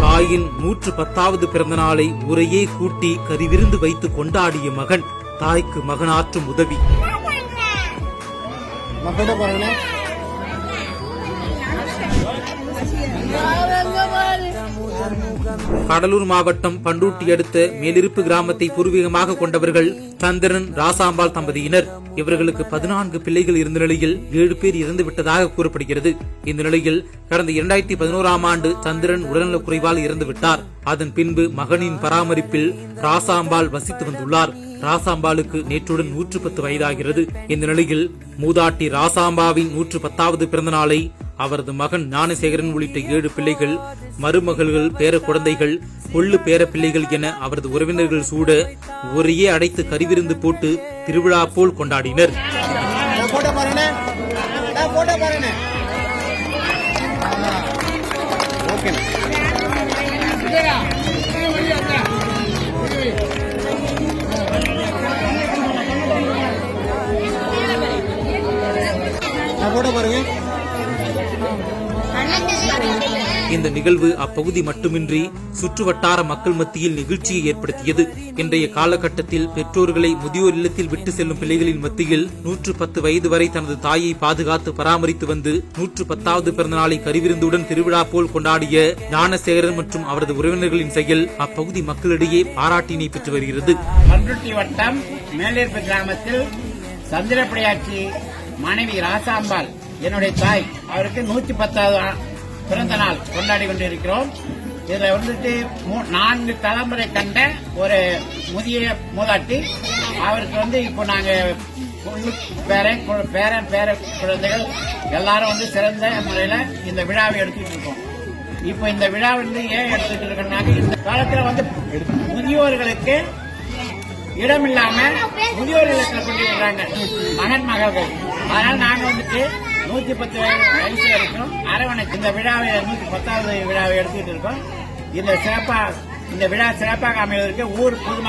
தாயின் 110வது பிறந்த நாளை ஊரையே கூட்டி கறிவிருந்து வைத்து கொண்டாடிய மகன். தாய்க்கு மகன் ஆற்றும் உதவி. கடலூர் மாவட்டம் பண்டூட்டி அடுத்த மேலிருப்பு கிராமத்தை பூர்வீகமாக கொண்டவர்கள் சந்திரன், ராசாம்பாள் தம்பதியினர். இவர்களுக்கு 14 பிள்ளைகள் இருந்த நிலையில் 7 பேர் இறந்துவிட்டதாக கூறப்படுகிறது. இந்த நிலையில் கடந்த 2011ஆம் ஆண்டு சந்திரன் உடல்நலக் குறைவால் இறந்துவிட்டார். அதன் பின்பு மகனின் பராமரிப்பில் ராசாம்பாள் வசித்து வந்துள்ளார். ராசாம்பாளுக்கு நேற்றுடன் 110 வயதாகிறது. இந்த நிலையில் மூதாட்டி ராசாம்பாவின் 110வது பிறந்த நாளை அவரது மகன் ஞானசேகரன் உள்ளிட்ட 7 பிள்ளைகள், மருமகள்கள், பேர குழந்தைகள், கொள்ளு பேர பிள்ளைகள் என அவரது உறவினர்கள் சூட ஒரையே அடைத்து கறிவிருந்து போட்டு திருவிழா போல் கொண்டாடினர். இந்த நிகழ்வு அப்பகுதி மட்டுமின்றி சுற்றுவட்டார மக்கள் மத்தியில் நிகழ்ச்சியை ஏற்படுத்தியது. இன்றைய காலகட்டத்தில் பெற்றோர்களை முதியோர் இல்லத்தில் விட்டு செல்லும் பிள்ளைகளின் மத்தியில் 110 வயது வரை தனது தாயை பாதுகாத்து பராமரித்து வந்து 110வது பிறந்த நாளை கறிவிருந்துடன் திருவிழா போல் கொண்டாடிய ஞானசேகரன் மற்றும் அவரது உறவினர்களின் செயல் அப்பகுதி மக்களிடையே பாராட்டினை பெற்று வருகிறது. பண்ருட்டி வட்டம் மேலிருப்பு கிராமத்தில் சந்திரப்பிரியாட்சி மனைவி ராசாம்பாள் என்னுடைய தாய், அவருக்கு 110வது பிறந்த நாள் கொண்டாடி கொண்டிருக்கிறோம். இதுல வந்துட்டு 4 தலைமுறை கண்ட ஒரு முதிய மூதாட்டி. அவருக்கு இப்போ நாங்க பேரன் பேர குழந்தைகள் எல்லாரும் சிறந்த முறையில இந்த விழாவை எடுத்துட்டு இருக்கோம். இப்போ இந்த விழா ஏன் எடுத்துட்டு இருக்கோம்னாக்க, இந்த காலத்துல முதியோர்களுக்கு இடமில்லாம முதியோர் இல்லத்துல கொண்டு வர்றாங்க மகன் மகள்கள். அதனால நாங்க 110 வயசு வரைக்கும் அரவணைச்சு இந்த விழாவை 110வது விழாவை எடுத்துட்டு இருக்கோம். இந்த விழா சிறப்பாக அமைவதற்கு ஊர் பொதுமக்கள்